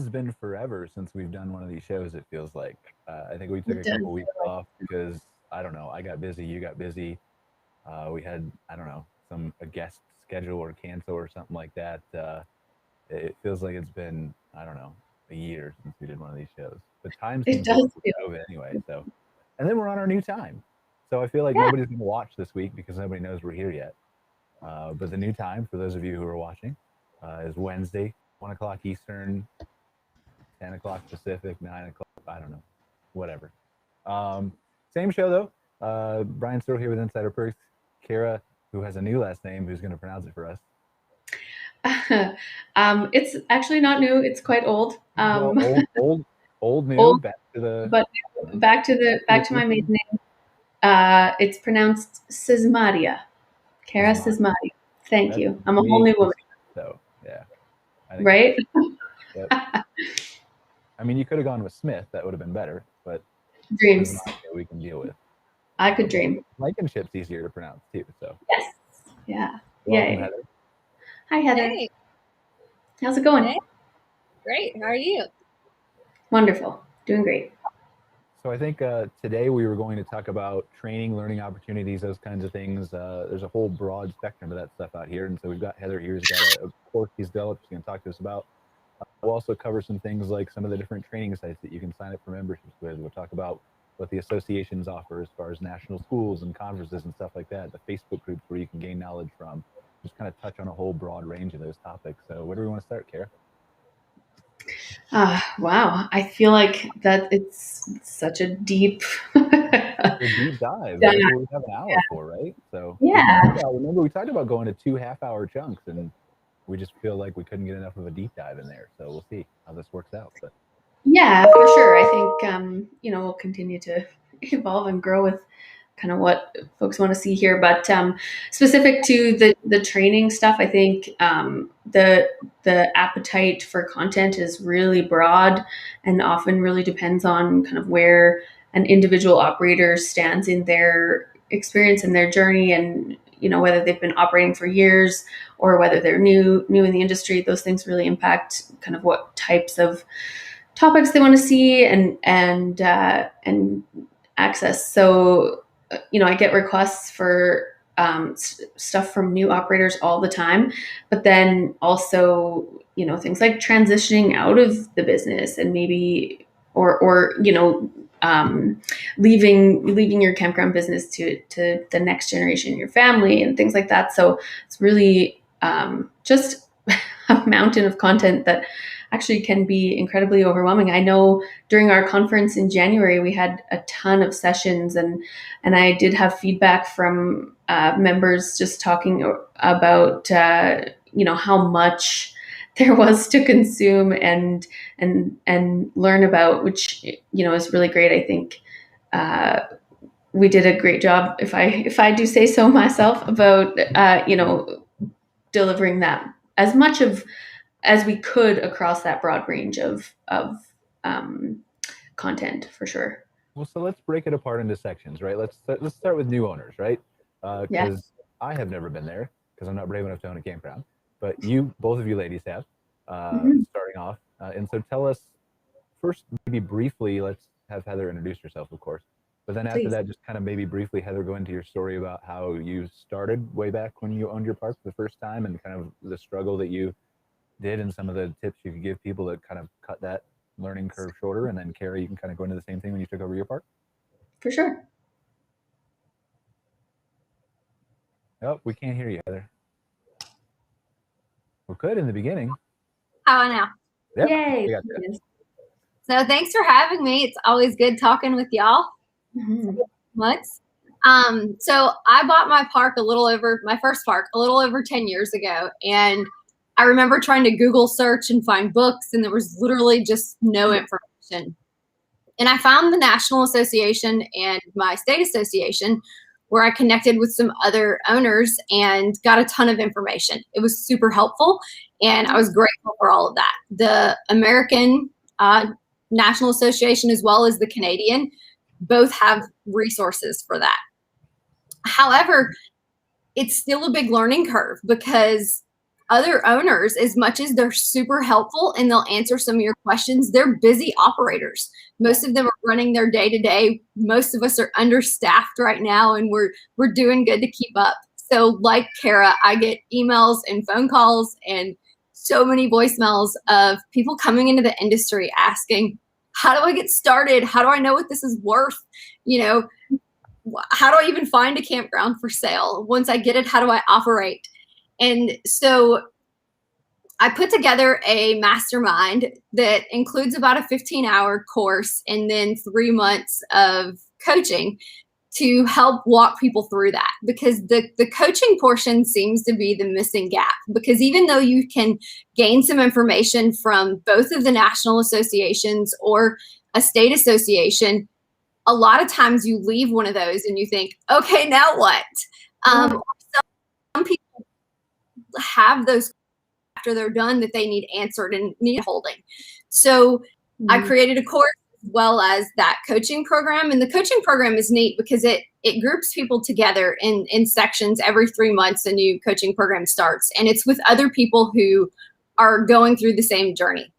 has been forever since we've done one of these shows, it feels like. I think we took It a does couple weeks feel like off because, I don't know, I got busy, you got busy. We had, I don't know, a guest schedule or cancel or something like that. It feels like it's been, I don't know, a year since we did one of these shows. But time it seems to does work with feel. COVID anyway. So, and then we're on our new time. So I feel like Yeah. nobody's going to watch this week because nobody knows we're here yet. But the new time, for those of you who are watching, is Wednesday, 1 o'clock Eastern, 10 o'clock Pacific, 9 o'clock, I don't know, whatever. Um, Same show though. Brian Searl here with Insider Perks. Cara, who has a new last name, who's going to pronounce it for us. It's actually not new. It's quite old. Well, old, new. Old, Back to the but back to my maiden name. It's pronounced Sismaria. Cara Sismaria. Sismaria. Thank That's you. I'm a whole way new too woman, so yeah. I think right? yep. I mean, you could have gone with Smith. That would have been better, but Dreams. Sismaria we can deal with. I could dream. Blankenship's easier to pronounce too. So Yes. Yeah. welcome, Yay. Heather. Hi, Heather. Hey, How's it going? hey, great. How are you? Wonderful. Doing great. So I think today we were going to talk about training, learning opportunities, those kinds of things. There's a whole broad spectrum of that stuff out here, and so we've got Heather here who's got a course he's developed. She's going to talk to us about. We'll also cover some things like some of the different training sites that you can sign up for memberships with. We'll talk about what the associations offer as far as national schools and conferences and stuff like that, the Facebook groups where you can gain knowledge from. Just kind of touch on a whole broad range of those topics. So where do we want to start, Cara? Wow. I feel like that it's such a deep A deep dive. That's what we have an hour for, right? So yeah. remember we talked about going to 2 half-hour chunks, and we just feel like we couldn't get enough of a deep dive in there. So we'll see how this works out. But Yeah, for sure. I think we'll continue to evolve and grow with kind of what folks want to see here. But specific to the training stuff, I think the appetite for content is really broad and often really depends on kind of where an individual operator stands in their experience and their journey, and whether they've been operating for years or whether they're new in the industry. Those things really impact kind of what types of topics they want to see and access. So, I get requests for stuff from new operators all the time, but then also, things like transitioning out of the business and maybe, or leaving your campground business to the next generation, your family and things like that. So it's really just a mountain of content that actually can be incredibly overwhelming. I know during our conference in January, we had a ton of sessions, and I did have feedback from members just talking about how much there was to consume and learn about, which is really great. I think we did a great job, if I do say so myself, about delivering that as much as we could across that broad range of content, for sure. well, so let's break it apart into sections, right? Let's start with new owners, right? Because I have never been there because I'm not brave enough to own a campground, but both of you ladies have. Starting off, and so tell us first, maybe briefly. Let's have Heather introduce herself, of course, but then after Please. that, just kind of maybe briefly, Heather, go into your story about how you started way back when you owned your park for the first time, and kind of the struggle that you did, and some of the tips you could give people that kind of cut that learning curve shorter. And then Cara, you can kind of go into the same thing when you took over your park. For sure. Oh, we can't hear you, Heather. We could in the beginning. How now? Yep. Yay. So thanks for having me. It's always good talking with y'all. Mm-hmm. Months. So I bought my first park a little over 10 years ago. And I remember trying to Google search and find books, and there was literally just no information. And I found the National Association and my state association, where I connected with some other owners and got a ton of information. It was super helpful, and I was grateful for all of that. The American National Association, as well as the Canadian, both have resources for that. However, it's still a big learning curve because other owners, as much as they're super helpful and they'll answer some of your questions, they're busy operators. Most of them are running their day to day. Most of us are understaffed right now, and we're doing good to keep up. So like Cara, I get emails and phone calls and so many voicemails of people coming into the industry asking, how do I get started? How do I know what this is worth? You know, how do I even find a campground for sale? Once I get it, how do I operate? And so I put together a mastermind that includes about a 15-hour course and then 3 months of coaching to help walk people through that, because the coaching portion seems to be the missing gap. Because even though you can gain some information from both of the national associations or a state association, a lot of times you leave one of those and you think, okay, now what? Some people have those after they're done that they need answered and need holding. So I created a course as well as that coaching program. And the coaching program is neat because it groups people together in sections. Every 3 months, a new coaching program starts. And it's with other people who are going through the same journey.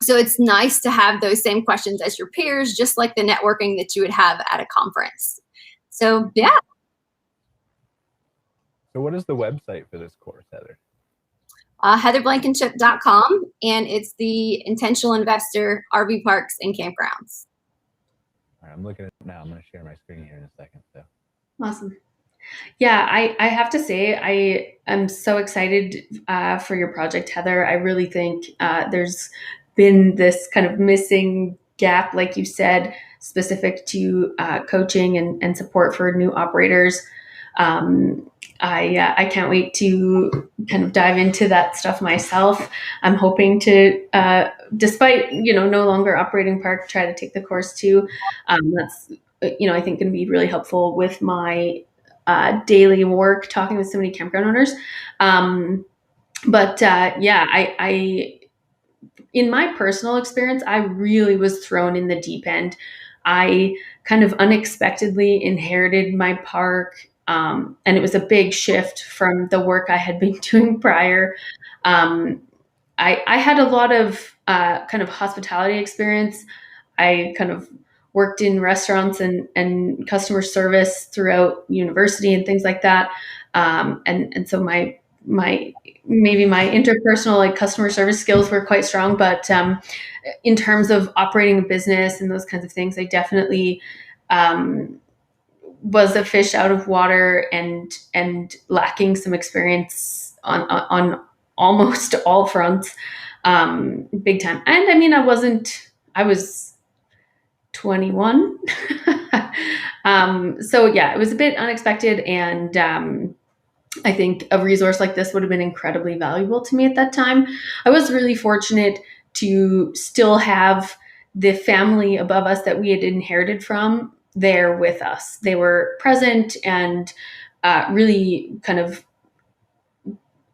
So it's nice to have those same questions as your peers, just like the networking that you would have at a conference. So, yeah. So what is the website for this course, Heather? HeatherBlankenship.com, and it's the Intentional Investor RV Parks and Campgrounds. All right, I'm looking at it now. I'm going to share my screen here in a second. So Awesome. Yeah, I have to say, I am so excited for your project, Heather. I really think there's been this kind of missing gap, like you said, specific to coaching and support for new operators. I can't wait to kind of dive into that stuff myself. I'm hoping to, despite, no longer operating park, try to take the course too. That's, I think going to be really helpful with my daily work, talking with so many campground owners. I in my personal experience, I really was thrown in the deep end. I kind of unexpectedly inherited my park. And it was a big shift from the work I had been doing prior. I had a lot of kind of hospitality experience. I kind of worked in restaurants and customer service throughout university and things like that. And so my maybe my interpersonal, like, customer service skills were quite strong, but in terms of operating a business and those kinds of things, I definitely was a fish out of water and lacking some experience on almost all fronts, big time. And I mean, I was 21. So yeah, it was a bit unexpected. And I think a resource like this would have been incredibly valuable to me at that time. I was really fortunate to still have the family above us that we had inherited from there with us. They were present and really kind of,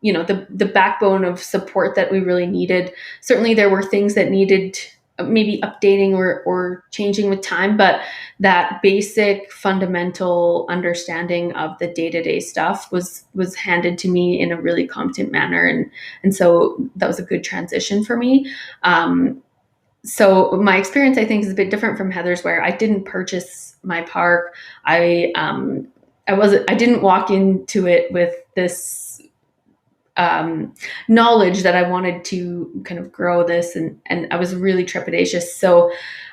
the backbone of support that we really needed. Certainly there were things that needed maybe updating or changing with time, but that basic fundamental understanding of the day-to-day stuff was handed to me in a really competent manner. And so that was a good transition for me. So my experience, I think, is a bit different from Heather's, where I didn't purchase my park. I didn't walk into it with this knowledge that I wanted to kind of grow this, and I was really trepidatious. So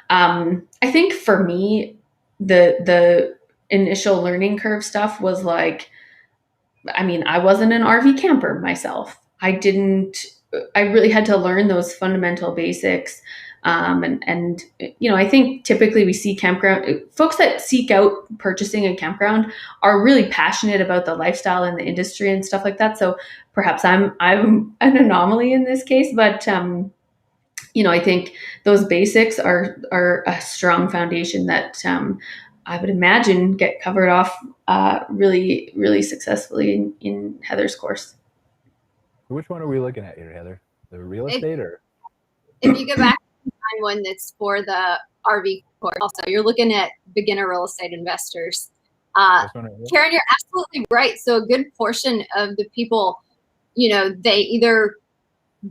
I think for me, the initial learning curve stuff was like, I mean, I wasn't an RV camper myself. I really had to learn those fundamental basics. I think typically we see folks that seek out purchasing a campground are really passionate about the lifestyle and the industry and stuff like that. So perhaps I'm an anomaly in this case, but I think those basics are a strong foundation that I would imagine get covered off really, really successfully in Heather's course. Which one are we looking at here, Heather? The real estate, or? If you go back and find one that's for the RV course, also you're looking at beginner real estate investors. Karen, you're absolutely right. So a good portion of the people, they either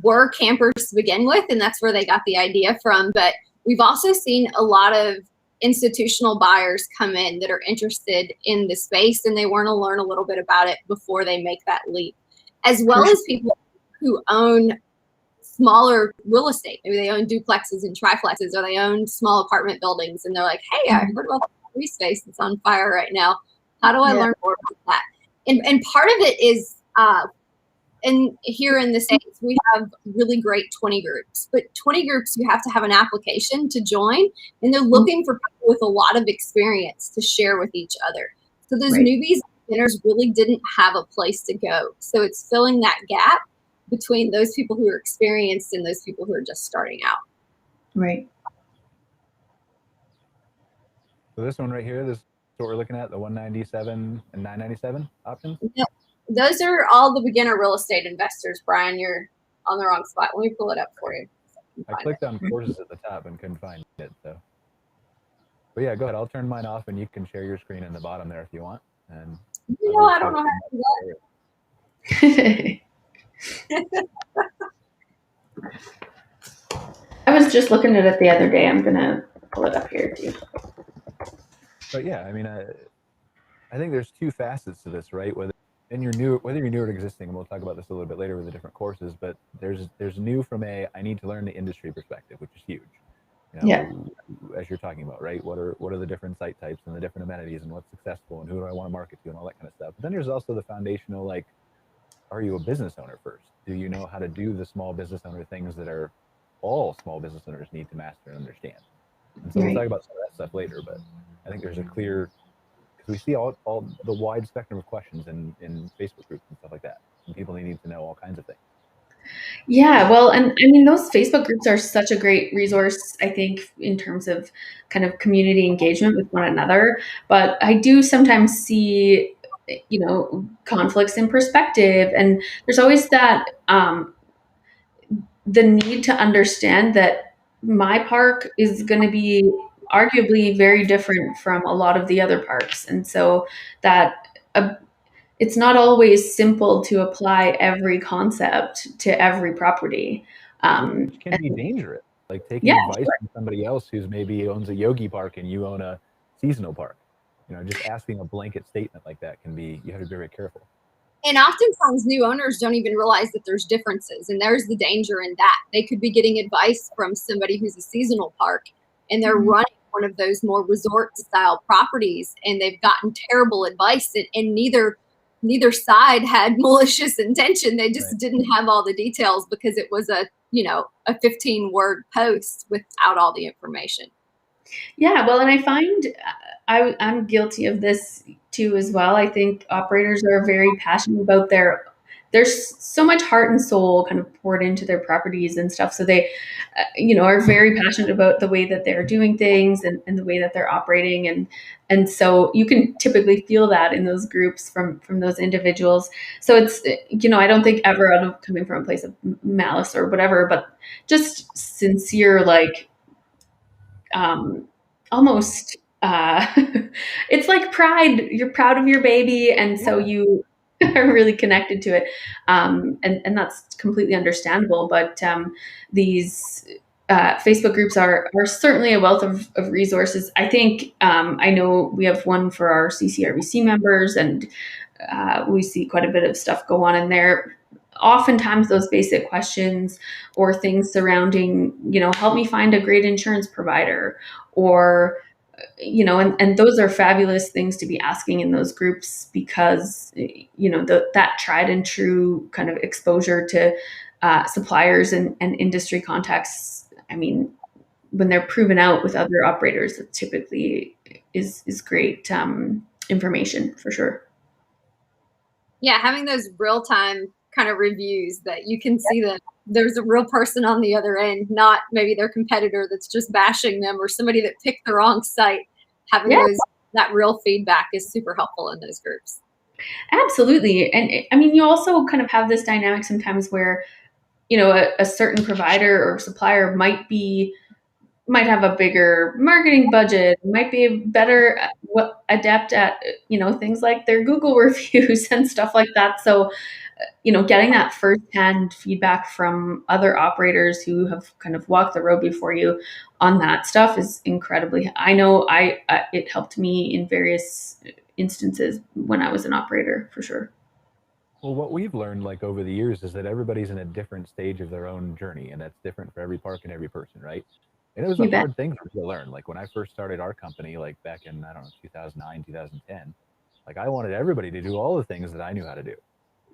were campers to begin with, and that's where they got the idea from. But we've also seen a lot of institutional buyers come in that are interested in the space, and they want to learn a little bit about it before they make that leap, as well as people who own smaller real estate. Maybe they own duplexes and triplexes, or they own small apartment buildings, and they're like, hey, I heard about the free space that's on fire right now. How do I learn more about that? And part of it is and here in the States, we have really great 20 groups, but 20 groups, you have to have an application to join, and they're looking for people with a lot of experience to share with each other. So those newbies and beginners really didn't have a place to go. So it's filling that gap between those people who are experienced and those people who are just starting out. Right. So this one right here, this is what we're looking at, the 197 and 997 options? Yep. Those are all the beginner real estate investors, Brian. You're on the wrong spot. Let me pull it up for you. I clicked on courses at the top and couldn't find it. So, but yeah, go ahead. I'll turn mine off, and you can share your screen in the bottom there if you want. And I don't know how to do that. I was just looking at it the other day. I'm gonna pull it up here too. But yeah, I mean, I think there's two facets to this, right? Whether you're new or existing, and we'll talk about this a little bit later with the different courses. But there's new from I need to learn the industry perspective, which is huge. As you're talking about, right? What are the different site types and the different amenities and what's successful and who do I want to market to and all that kind of stuff. But then there's also the foundational, like, are you a business owner first? Do you know how to do the small business owner things that are all small business owners need to master and understand? And so we'll talk about some of that stuff later, but I think there's a clear, because we see all the wide spectrum of questions in Facebook groups and stuff like that. And people need to know all kinds of things. Yeah, well, and I mean, those Facebook groups are such a great resource, I think, in terms of kind of community engagement with one another. But I do sometimes see, conflicts in perspective. And there's always that, the need to understand that my park is going to be arguably very different from a lot of the other parks. And so that it's not always simple to apply every concept to every property. Which can be dangerous. Like taking advice from somebody else who's maybe owns a yogi park and you own a seasonal park. Just asking a blanket statement like that you have to be very careful. And oftentimes new owners don't even realize that there's differences, and there's the danger in that. They could be getting advice from somebody who's a seasonal park, and they're running one of those more resort style properties, and they've gotten terrible advice, and neither side had malicious intention. They just didn't have all the details because it was a 15-word post without all the information. Yeah, well, and I find I'm guilty of this too as well. I think operators are very passionate about there's so much heart and soul kind of poured into their properties and stuff. So they, are very passionate about the way that they're doing things and the way that they're operating. And so you can typically feel that in those groups from those individuals. So it's, I don't think ever out of coming from a place of malice or whatever, but just sincere, like, almost, it's like pride. You're proud of your baby. And so you are really connected to it. And that's completely understandable. But these Facebook groups are certainly a wealth of resources. I think I know we have one for our CCRVC members, and we see quite a bit of stuff go on in there. Oftentimes those basic questions or things surrounding, help me find a great insurance provider, or and those are fabulous things to be asking in those groups because, that tried and true kind of exposure to suppliers and industry contacts. I mean, when they're proven out with other operators, it typically is great information for sure. Yeah, having those real-time kind of reviews that you can see that there's a real person on the other end, not maybe their competitor that's just bashing them or somebody that picked the wrong site. Having that real feedback is super helpful in those groups. Absolutely. And I mean, you also kind of have this dynamic sometimes where, a certain provider or supplier might be might have a bigger marketing budget, might be better adept at, things like their Google reviews and stuff like that. So, getting that firsthand feedback from other operators who have kind of walked the road before you on that stuff is incredibly. I know it helped me in various instances when I was an operator, for sure. Well, what we've learned like over the years is that everybody's in a different stage of their own journey, and that's different for every park and every person, right? And it was a You bet. hard thing for me to learn. Like when I first started our company, like back in, I don't know, 2009, 2010, like I wanted everybody to do all the things that I knew how to do.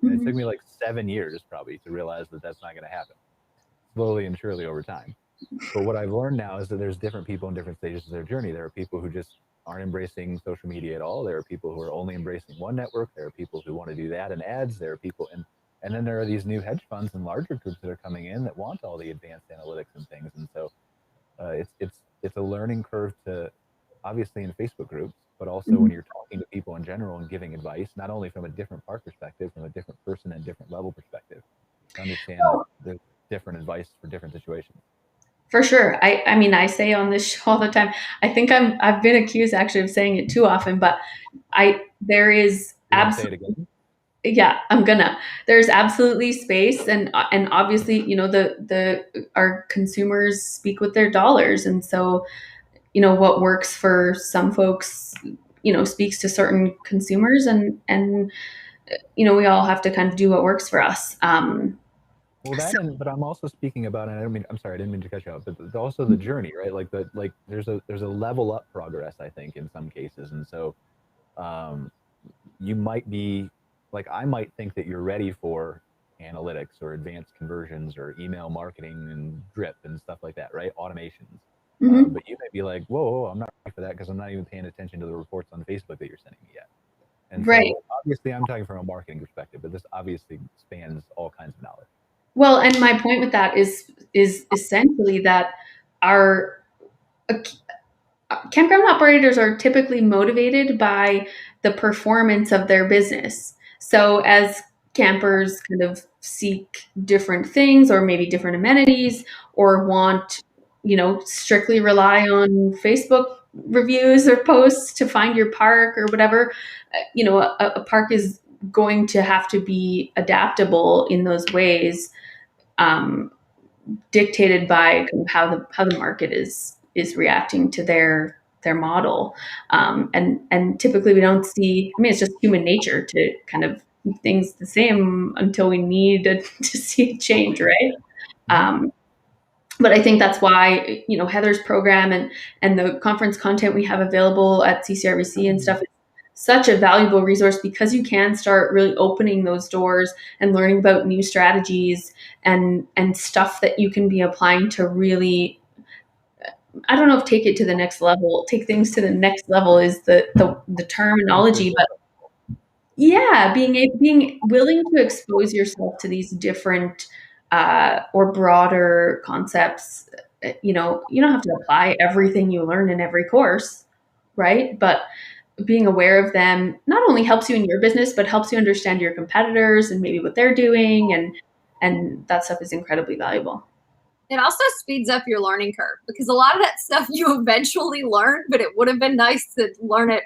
And it took me like 7 years probably to realize that that's not going to happen, slowly and surely over time. But what I've learned now is that there's different people in different stages of their journey. There are people who just aren't embracing social media at all. There are people who are only embracing one network. There are people who want to do that and ads. There are people, and then there are these new hedge funds and larger groups that are coming in that want all the advanced analytics and things. And so it's a learning curve to, obviously in Facebook groups, but also when you're talking to people in general and giving advice, not only from a different park perspective, from a different person and different level perspective, to understand that there's different advice for different situations. For sure. I mean, I say on this show all the time, I think I've been accused actually of saying it too often, but there is absolutely, yeah, there's absolutely space, and obviously, our consumers speak with their dollars. And so, what works for some folks, speaks to certain consumers, and we all have to kind of do what works for us. Well, but I'm also speaking about, and I'm sorry, I didn't mean to cut you off, but also the journey, right? Like there's a level up progress, I think, in some cases. And so you might be, like, I might think that you're ready for analytics or advanced conversions or email marketing and drip and stuff like that, right? Automations. But you might be like, whoa, I'm not ready for that because I'm not even paying attention to the reports on Facebook that you're sending me yet. And so obviously I'm talking from a marketing perspective, but this obviously spans all kinds of knowledge. Well, and my point with that is essentially that our campground operators are typically motivated by the performance of their business. So as campers kind of seek different things or maybe different amenities, or want, strictly rely on Facebook reviews or posts to find your park or whatever, a park is going to have to be adaptable in those ways, dictated by how the market is reacting to their model. And typically we don't see, it's just human nature to kind of keep things the same until we need to see a change, right? But I think that's why, Heather's program and the conference content we have available at CCRVC and stuff is such a valuable resource, because you can start really opening those doors and learning about new strategies and stuff that you can be applying to really, I don't know if take things to the next level is the terminology, but yeah, being willing to expose yourself to these different or broader concepts. You don't have to apply everything you learn in every course, right? But being aware of them not only helps you in your business, but helps you understand your competitors and maybe what they're doing, and that stuff is incredibly valuable. It also speeds up your learning curve, because a lot of that stuff you eventually learn, but it would have been nice to learn it,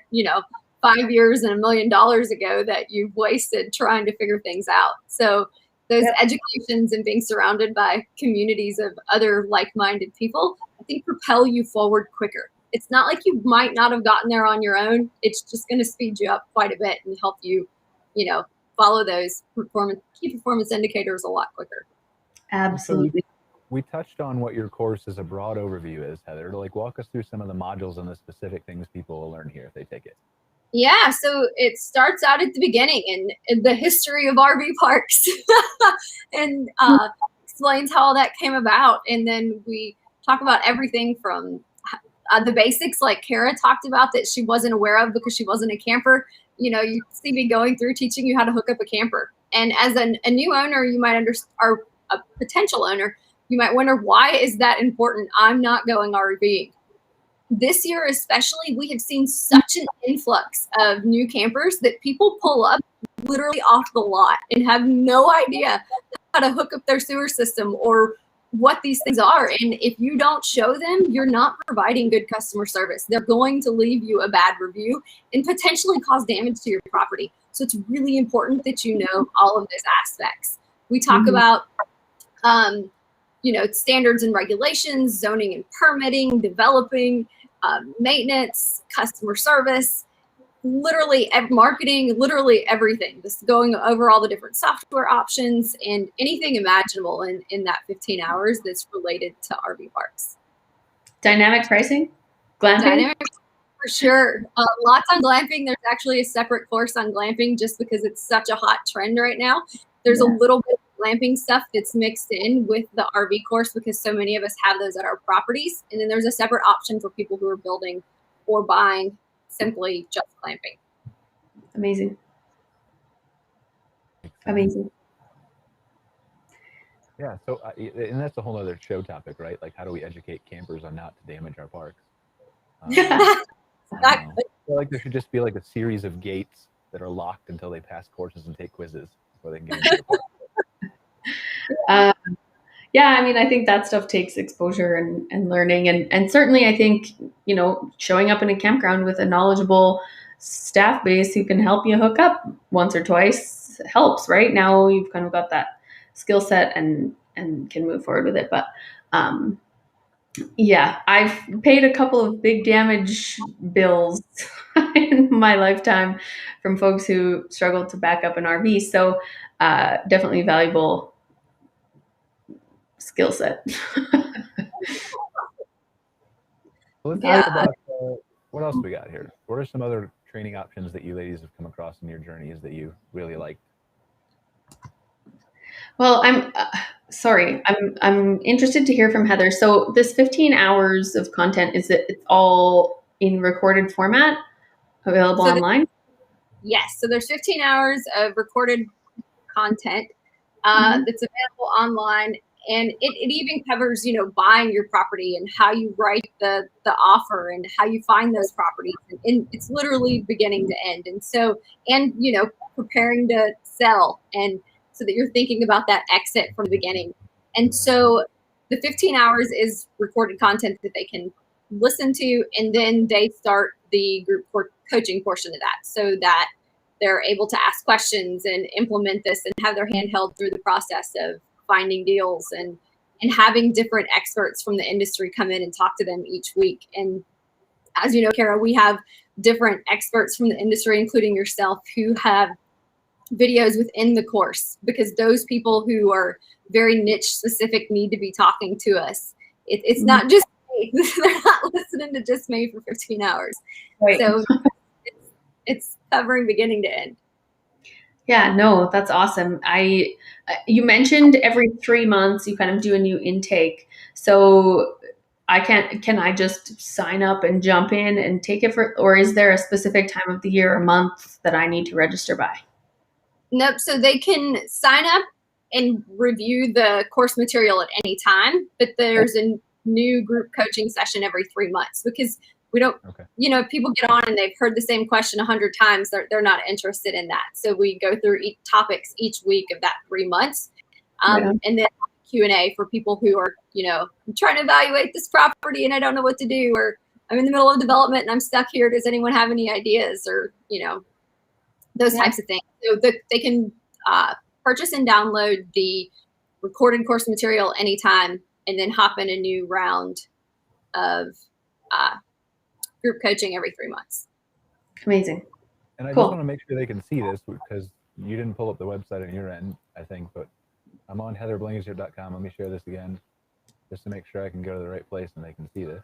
5 years and $1 million ago that you've wasted trying to figure things out. So those educations and being surrounded by communities of other like-minded people, I think propel you forward quicker. It's not like you might not have gotten there on your own. It's just going to speed you up quite a bit and help you, follow those key performance indicators a lot quicker. Absolutely. So we touched on what your course as a broad overview is, Heather. Like, walk us through some of the modules and the specific things people will learn here if they take it. Yeah, so it starts out at the beginning in the history of RV parks and explains how all that came about. And then we talk about everything from the basics, like Cara talked about, that she wasn't aware of because she wasn't a camper. You see me going through teaching you how to hook up a camper. And as a new owner, you might or a potential owner, you might wonder, why is that important? I'm not going RVing. This year especially, we have seen such an influx of new campers that people pull up literally off the lot and have no idea how to hook up their sewer system or what these things are. And if you don't show them, you're not providing good customer service. They're going to leave you a bad review and potentially cause damage to your property. So it's really important that you know all of those aspects. We talk about, standards and regulations, zoning and permitting, developing, maintenance, customer service, literally marketing, literally everything. Just going over all the different software options and anything imaginable in that 15 hours that's related to RV parks. Dynamic pricing? Glamping? Dynamic, for sure. Lots on glamping. There's actually a separate course on glamping just because it's such a hot trend right now. There's a little bit of glamping stuff that's mixed in with the RV course because so many of us have those at our properties. And then there's a separate option for people who are building or buying simply just glamping. Amazing. Amazing. Yeah. So, and that's a whole other show topic, right? Like, how do we educate campers on not to damage our parks? Exactly. I feel like there should just be like a series of gates that are locked until they pass courses and take quizzes before they can get into the park. Yeah, I mean, I think that stuff takes exposure and learning. And certainly I think, showing up in a campground with a knowledgeable staff base who can help you hook up once or twice helps, right? Now you've kind of got that skill set and can move forward with it. But yeah, I've paid a couple of big damage bills in my lifetime from folks who struggled to back up an RV. So definitely valuable skill set. Let's talk about what else we got here. What are some other training options that you ladies have come across in your journeys that you really liked? Well, I'm interested to hear from Heather. So this 15 hours of content, it's all in recorded format, available online? Yes. So there's 15 hours of recorded content that's available online. And it even covers, buying your property and how you write the offer and how you find those properties. And it's literally beginning to end. And so, preparing to sell, and so that you're thinking about that exit from the beginning. And so the 15 hours is recorded content that they can listen to, and then they start the group coaching portion of that so that they're able to ask questions and implement this and have their hand held through the process of finding deals and having different experts from the industry come in and talk to them each week. And as you know, Cara, we have different experts from the industry, including yourself, who have videos within the course, because those people who are very niche specific need to be talking to us. It's not just me. They're not listening to just me for 15 hours. Right. So it's covering beginning to end. Yeah, no, that's awesome. You mentioned every 3 months you kind of do a new intake. So can I just sign up and jump in and take it or is there a specific time of the year or month that I need to register by? Nope. So they can sign up and review the course material at any time, but there's a new group coaching session every 3 months, because we don't, if people get on and they've heard the same question 100 times, they're not interested in that. So we go through topics each week of that 3 months. And then Q&A for people who are, I'm trying to evaluate this property and I don't know what to do, or I'm in the middle of development and I'm stuck here. Does anyone have any ideas, or, those types of things. So they can purchase and download the recorded course material anytime, and then hop in a new round of group coaching every 3 months. Amazing. And I just want to make sure they can see this, because you didn't pull up the website on your end, I think, but I'm on heatherblankenship.com. Let me share this again, just to make sure I can go to the right place and they can see this.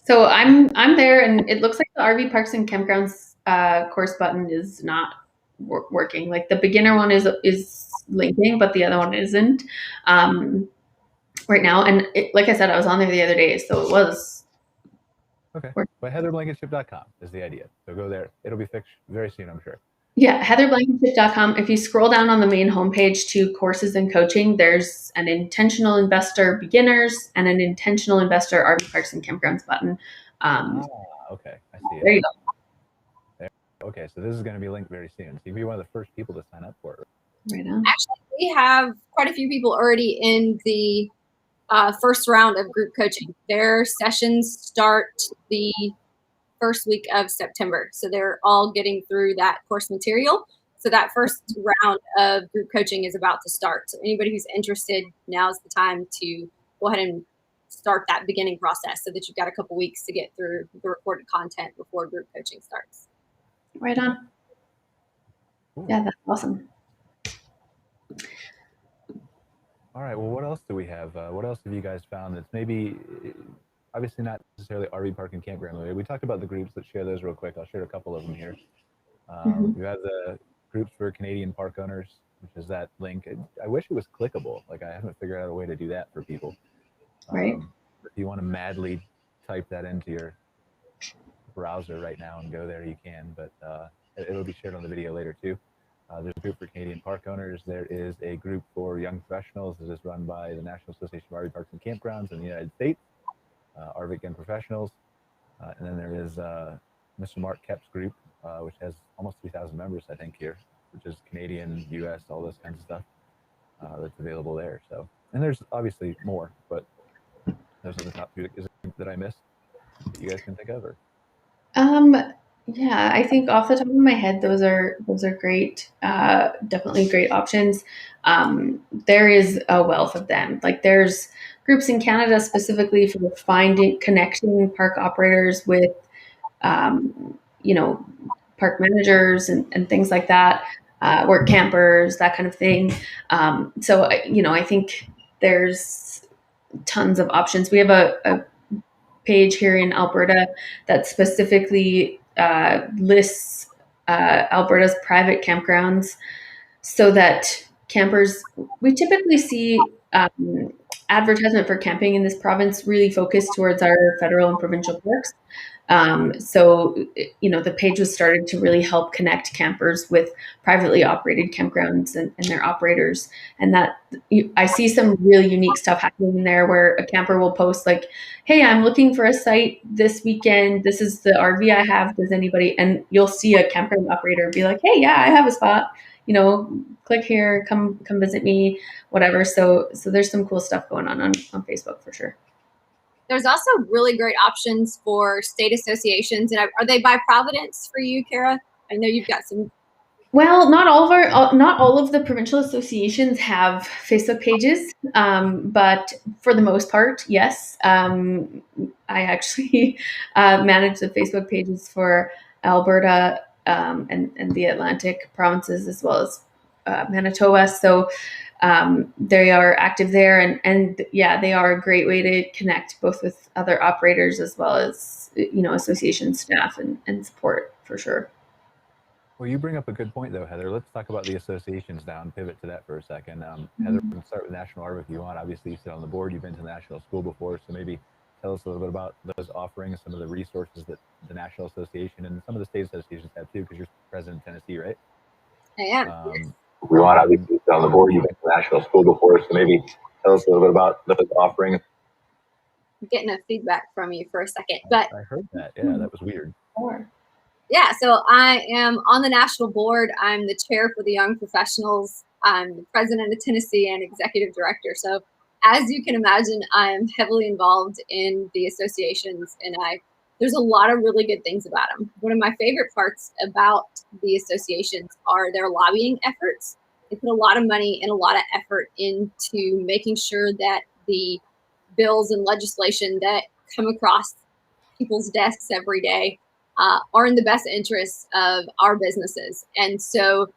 So I'm there, and it looks like the RV Parks and Campgrounds course button is not working. Like the beginner one is linking, but the other one isn't right now. And like I said, I was on there the other day, so it was. Okay, but heatherblankenship.com is the idea. So go there. It'll be fixed very soon, I'm sure. Yeah, heatherblankenship.com. If you scroll down on the main homepage to courses and coaching, there's an intentional investor beginners and an intentional investor RV Parks and Campgrounds button. Okay, I see it. There you go. Okay, so this is going to be linked very soon. So you'll be one of the first people to sign up for it. Right on. Actually, we have quite a few people already in the first round of group coaching. Their sessions start the first week of September. So they're all getting through that course material. So that first round of group coaching is about to start. So anybody who's interested, now's the time to go ahead and start that beginning process so that you've got a couple weeks to get through the recorded content before group coaching starts. Right on. Cool. Yeah, that's awesome. All right. Well, what else do we have? What else have you guys found that's maybe, obviously not necessarily RV park and campground related? We talked about the groups. Let's share those real quick. I'll share a couple of them here. We have the groups for Canadian park owners, which is that link. I wish it was clickable. Like, I haven't figured out a way to do that for people. Right. If you want to madly type that into your browser right now and go there, you can, but it'll be shared on the video later too. There's a group for Canadian park owners. There is a group for young professionals. This is run by the National Association of RV Parks and Campgrounds in the United States, RV Young Professionals. And then there is Mr. Mark Kep's group, which has almost 3,000 members, I think, here, which is Canadian, US, all this kinds of stuff that's available there. So, and there's obviously more, but those are the top few. Is it that I missed that you guys can think of? Or? Yeah, I think off the top of my head, those are great, definitely great options. There is a wealth of them. Like, there's groups in Canada specifically for connecting park operators with, park managers and things like that, work campers, that kind of thing. So, I think there's tons of options. We have a page here in Alberta that specifically lists Alberta's private campgrounds so that campers, we typically see advertisement for camping in this province really focused towards our federal and provincial parks. So, the page was started to really help connect campers with privately operated campgrounds and their operators. And that I see some really unique stuff happening in there where a camper will post like, hey, I'm looking for a site this weekend. This is the RV I have. Does anybody? And you'll see a campground operator be like, hey, yeah, I have a spot. Click here, come visit me, whatever. So there's some cool stuff going on Facebook for sure. There's also really great options for state associations. And are they by providence for you, Cara? I know you've got some. Well, not all of the provincial associations have Facebook pages, but for the most part, yes. I actually manage the Facebook pages for Alberta and the Atlantic provinces as well as Manitoba. So they are active there, and yeah, they are a great way to connect both with other operators as well as association staff and support for sure. Well, you bring up a good point though, Heather. Let's talk about the associations now and pivot to that for a second. Heather, we can start with National RV if you want. Obviously, you sit on the board. You've been to the National School before, so maybe tell us a little bit about those offerings, some of the resources that the National Association and some of the state associations have too, because you're president in Tennessee, right? I am. We want obviously sit on the board. You've been to the National School before, so maybe tell us a little bit about those offerings. I'm getting a feedback from you for a second, but I heard that. Yeah, that was weird. Sure. Yeah, so I am on the national board. I'm the chair for the Young Professionals. I'm the president of Tennessee and executive director. So as you can imagine, I'm heavily involved in the associations, and there's a lot of really good things about them. One of my favorite parts about the associations are their lobbying efforts. They put a lot of money and a lot of effort into making sure that the bills and legislation that come across people's desks every day are in the best interests of our businesses. And so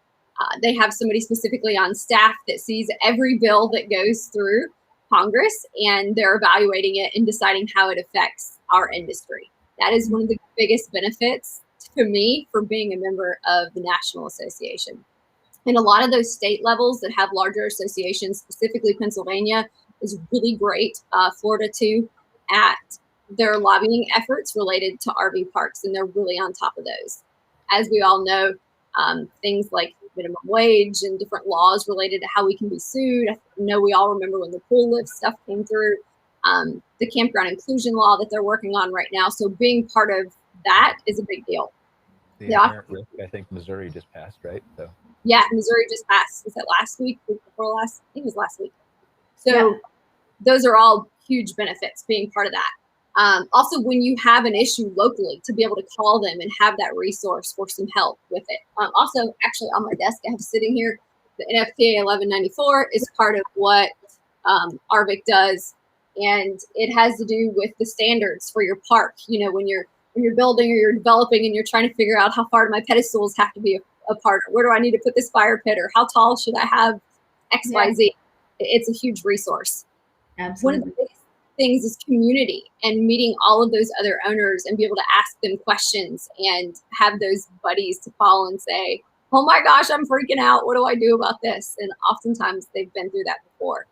they have somebody specifically on staff that sees every bill that goes through Congress, and they're evaluating it and deciding how it affects our industry. That is one of the biggest benefits to me for being a member of the National Association. And a lot of those state levels that have larger associations, specifically Pennsylvania, is really great. Florida too, at their lobbying efforts related to RV parks, and they're really on top of those. As we all know, things like minimum wage and different laws related to how we can be sued. I know we all remember when the pool lift stuff came through, the campground inclusion law that they're working on right now. So being part of that is a big deal. The inherent risk, I think Missouri just passed, right? So Yeah, Missouri just passed. Was it last week? Week before last? I think it was last week. So those are all huge benefits being part of that. Also, when you have an issue locally, to be able to call them and have that resource for some help with it. Also, actually on my desk, I have sitting here, the NFPA 1194 is part of what ARVIC does. And it has to do with the standards for your park. You know, when you're building or you're developing and you're trying to figure out how far do my pedestals have to be apart, or where do I need to put this fire pit, or how tall should I have XYZ. It's a huge resource. Absolutely. One of the biggest things is community and meeting all of those other owners and be able to ask them questions and have those buddies to call and say, oh my gosh, I'm freaking out. What do I do about this? And oftentimes they've been through that before.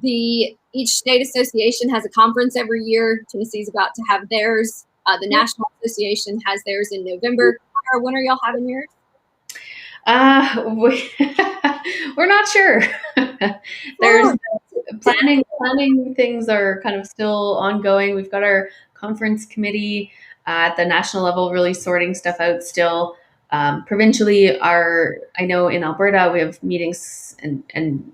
Each state association has a conference every year. Tennessee's about to have theirs. The National Association has theirs in November. When are y'all having yours? We're not sure. There's planning things are kind of still ongoing. We've got our conference committee at the national level really sorting stuff out still. Provincially, I know in Alberta we have meetings and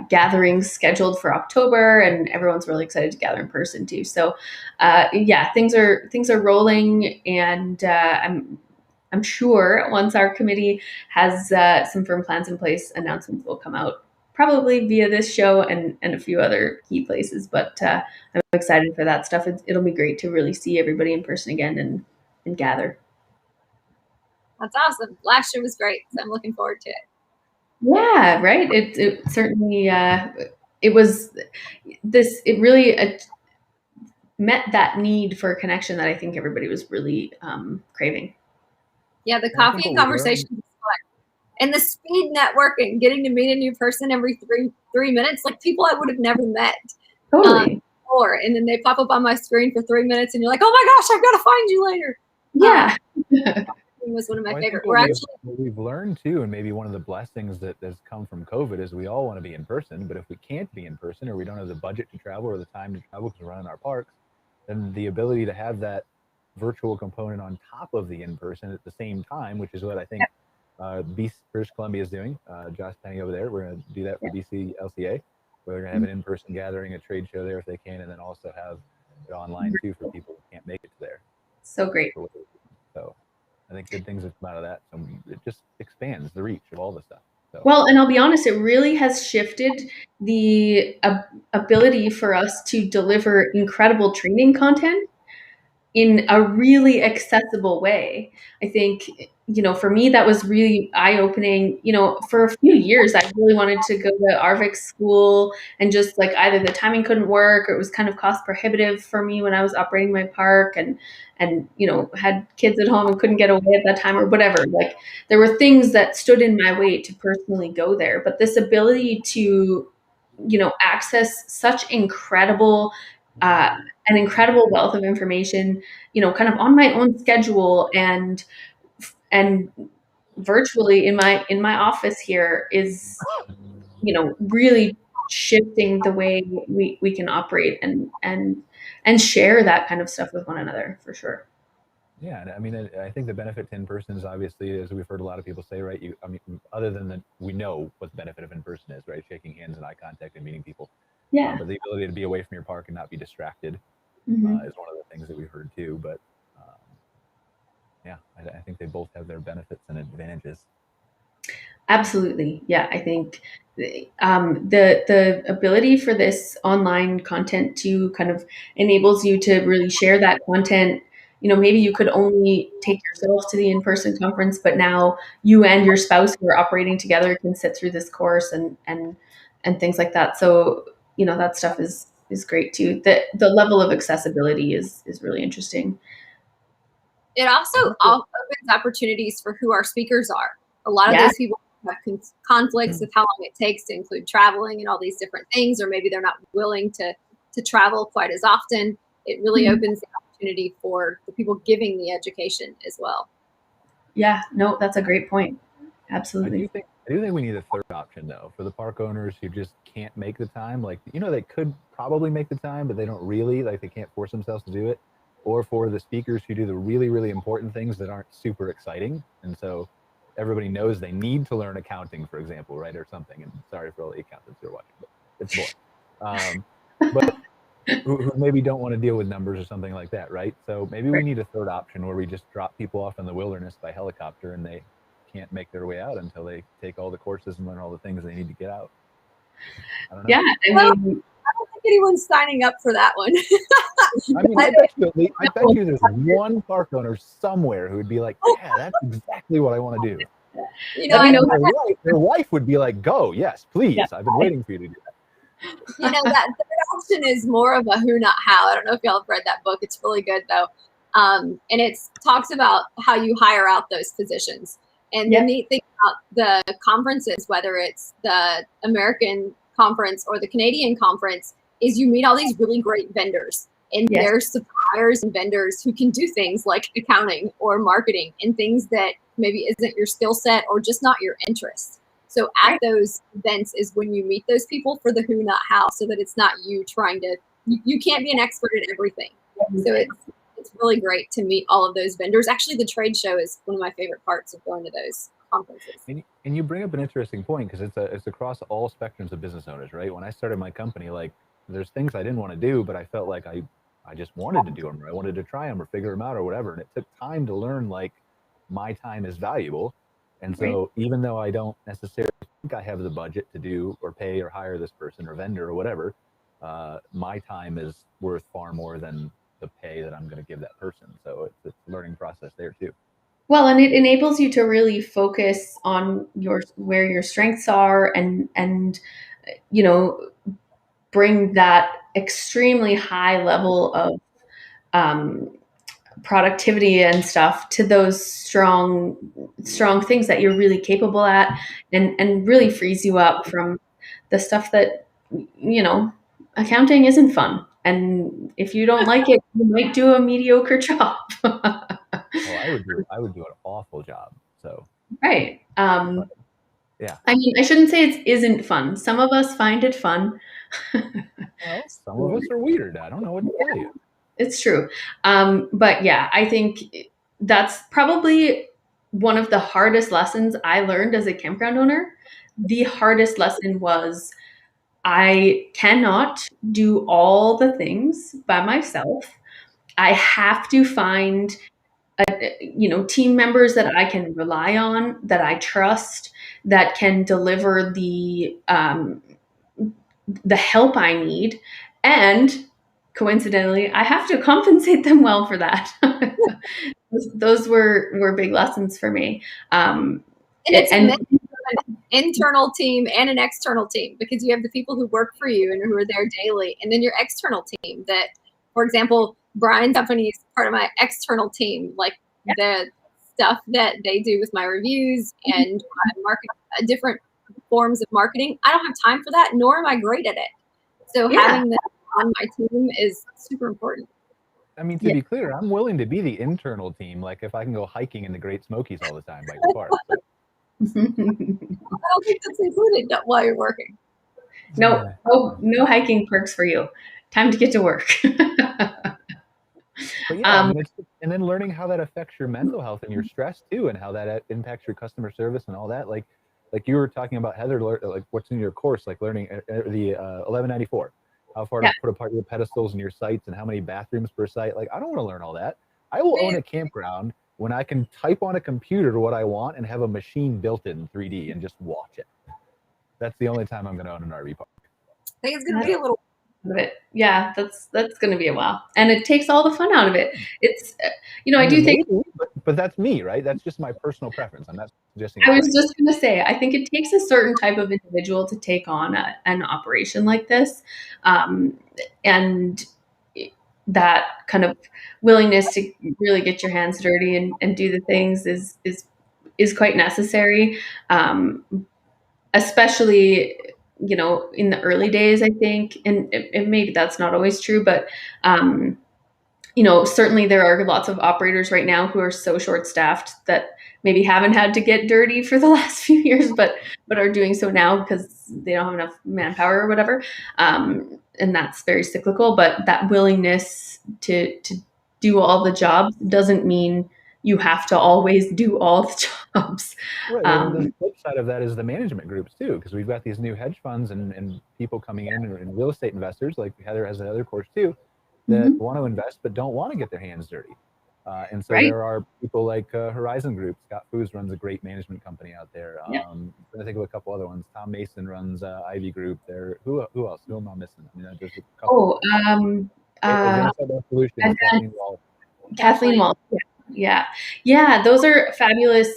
gatherings scheduled for October, and everyone's really excited to gather in person too. So things are rolling, and I'm sure once our committee has some firm plans in place, announcements will come out probably via this show and a few other key places. But I'm excited for that stuff. It'll be great to really see everybody in person again and gather. That's awesome. Last year was great, so I'm looking forward to it. Yeah, right. It certainly it really met that need for a connection that I think everybody was really craving. Yeah, the coffee and conversation is fun. And the speed networking, getting to meet a new person every three minutes, like people I would have never met. Totally. Before, and then they pop up on my screen for 3 minutes and you're like, oh my gosh, I've got to find you later. Yeah. It was one of my favorite. What we've learned too, and maybe one of the blessings that has come from COVID, is we all want to be in person, but if we can't be in person, or we don't have the budget to travel or the time to travel because we're running our parks, then the ability to have that virtual component on top of the in-person at the same time, which is what I think British Columbia is doing. Josh Penny over there, we're going to do that for BC LCA. We're going to have an in-person gathering, a trade show there if they can, and then also have it online too for people who can't make it to there. So great. So I think good things have come out of that. So it just expands the reach of all the stuff. So. Well, and I'll be honest, it really has shifted the ability for us to deliver incredible training content in a really accessible way. I think, for me, that was really eye-opening. For a few years, I really wanted to go to ARVIC school, and just like either the timing couldn't work, or it was kind of cost prohibitive for me when I was operating my park and had kids at home and couldn't get away at that time, or whatever. Like, there were things that stood in my way to personally go there. But this ability to, access such an incredible wealth of information, kind of on my own schedule and virtually in my office here is, really shifting the way we can operate and share that kind of stuff with one another, for sure. Yeah, I mean, I think the benefit to in-person is obviously, as we've heard a lot of people say, right? Other than that, we know what the benefit of in-person is, right? Shaking hands and eye contact and meeting people. Yeah. But the ability to be away from your park and not be distracted is one of the things that we've heard too. But I think they both have their benefits and advantages. Absolutely. Yeah, I think the ability for this online content to kind of enables you to really share that content. Maybe you could only take yourself to the in-person conference, but now you and your spouse who are operating together can sit through this course and things like that. So, that stuff is great too. The level of accessibility is really interesting. It also opens opportunities for who our speakers are. A lot of those people have conflicts with how long it takes to include traveling and all these different things, or maybe they're not willing to travel quite as often. It really opens the opportunity for the people giving the education as well. Yeah, no, that's a great point. Absolutely. I do think we need a third option though, for the park owners who just can't make the time. Like, they could probably make the time, but they don't really, they can't force themselves to do it. Or for the speakers who do the really, really important things that aren't super exciting. And so everybody knows they need to learn accounting, for example, right, or something. And sorry for all the accountants who are watching, but it's boring. But who maybe don't want to deal with numbers or something like that, right? So maybe we need a third option where we just drop people off in the wilderness by helicopter, and they can't make their way out until they take all the courses and learn all the things they need to get out. I don't know. Yeah, I Well, mean, I don't think anyone's signing up for that one. I mean, I bet you there's one park owner somewhere who would be like, yeah, that's exactly what I want to do. You know, Let me know. Their wife would be like, go, yes, please. Yeah. I've been waiting for you to do that. You know, that third option is more of a who, not how. I don't know if y'all have read that book. It's really good, though. And it talks about how you hire out those positions. And the neat thing about the conferences, whether it's the American conference or the Canadian conference, is you meet all these really great vendors. And there's suppliers and vendors who can do things like accounting or marketing and things that maybe isn't your skill set or just not your interest. So at those events is when you meet those people for the who, not how, so that it's not you trying to, you can't be an expert at everything. So it's really great to meet all of those vendors. Actually, the trade show is one of my favorite parts of going to those conferences. And you bring up an interesting point, because it's across all spectrums of business owners, right? When I started my company, like there's things I didn't want to do, but I felt like I just wanted to do them, or I wanted to try them or figure them out or whatever. And it took time to learn, like, my time is valuable. And so even though I don't necessarily think I have the budget to do or pay or hire this person or vendor or whatever, my time is worth far more than the pay that I'm going to give that person. So it's a learning process there too. Well, and it enables you to really focus on where your strengths are and you know, bring that extremely high level of productivity and stuff to those strong things that you're really capable at, and really frees you up from the stuff that, you know, accounting isn't fun. And if you don't like it, you might do a mediocre job. Well, I would do an awful job. So right. Yeah. I mean, I shouldn't say it isn't fun. Some of us find it fun. Well, some of us are weird. I don't know what to tell you. It's true. But yeah, I think that's probably one of the hardest lessons I learned as a campground owner. The hardest lesson was I cannot do all the things by myself. I have to find team members that I can rely on, that I trust, that can deliver the help I need, and coincidentally, I have to compensate them well for that. Those were big lessons for me. And it's an internal team and an external team, because you have the people who work for you and who are there daily, and then your external team that, for example, Brian's company is part of my external team, like the stuff that they do with my reviews and my marketing, different forms of marketing. I don't have time for that, nor am I great at it. So having them on my team is super important. I mean, to be clear, I'm willing to be the internal team. Like if I can go hiking in the Great Smokies all the time by your park. I don't think that's included while you're working. No hiking perks for you. Time to get to work. But yeah, I mean, and then learning how that affects your mental health and your stress too, and how that impacts your customer service and all that. Like you were talking about, Heather, like what's in your course, like learning the 1194, how far to put apart your pedestals and your sites and how many bathrooms per site. Like, I don't want to learn all that. I will own a campground when I can type on a computer what I want and have a machine built in 3D and just watch it. That's the only time I'm going to own an RV park. I think it's going to be a little of it. Yeah, that's going to be a while, and it takes all the fun out of it. It's I do think, but that's me, right? That's just my personal preference. I'm not suggesting. I was just going to say, I think it takes a certain type of individual to take on an operation like this, and that kind of willingness to really get your hands dirty and do the things is quite necessary, especially in the early days, I think, and maybe that's not always true, but, certainly there are lots of operators right now who are so short-staffed that maybe haven't had to get dirty for the last few years, but are doing so now because they don't have enough manpower or whatever. And that's very cyclical, but that willingness to do all the jobs doesn't mean you have to always do all the jobs. jobs. Right. Well, the flip side of that is the management groups too, because we've got these new hedge funds and people coming in and real estate investors, like Heather has another course too, that want to invest but don't want to get their hands dirty. And so Right. there are people like Horizon Group. Scott Foos runs a great management company out there. I think of a couple other ones. Tom Mason runs Ivy Group. There. Who else? Who am I missing? I mean, there's a couple. Advanced Outdoor Solutions. Kathleen Wall. Kathleen Wall. Yeah. Those are fabulous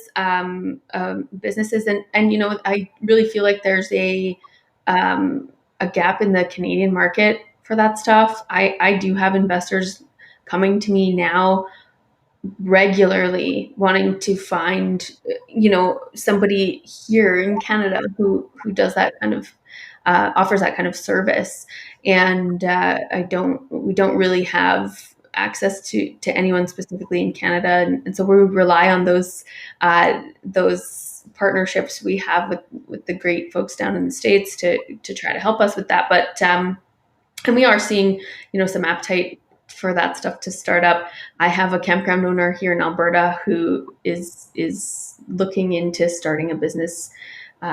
businesses, and you know, I really feel like there's a gap in the Canadian market for that stuff. I do have investors coming to me now regularly wanting to find, you know, somebody here in Canada who does that kind of offers that kind of service. And we don't really have access to anyone specifically in Canada, and so we rely on those partnerships we have with the great folks down in the States to try to help us with that. But and we are seeing, you know, some appetite for that stuff to start up. I have a campground owner here in Alberta who is looking into starting a business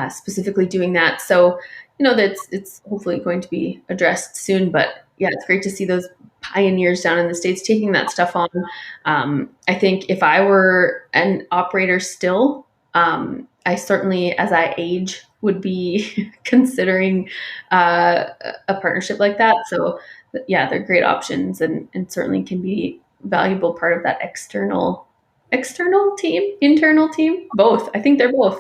specifically doing that. So, you know, it's hopefully going to be addressed soon. But yeah, it's great to see those pioneers down in the States taking that stuff on. I think if I were an operator still, I certainly, as I age, would be considering a partnership like that. So yeah, they're great options, and certainly can be valuable part of that internal team, both. I think they're both.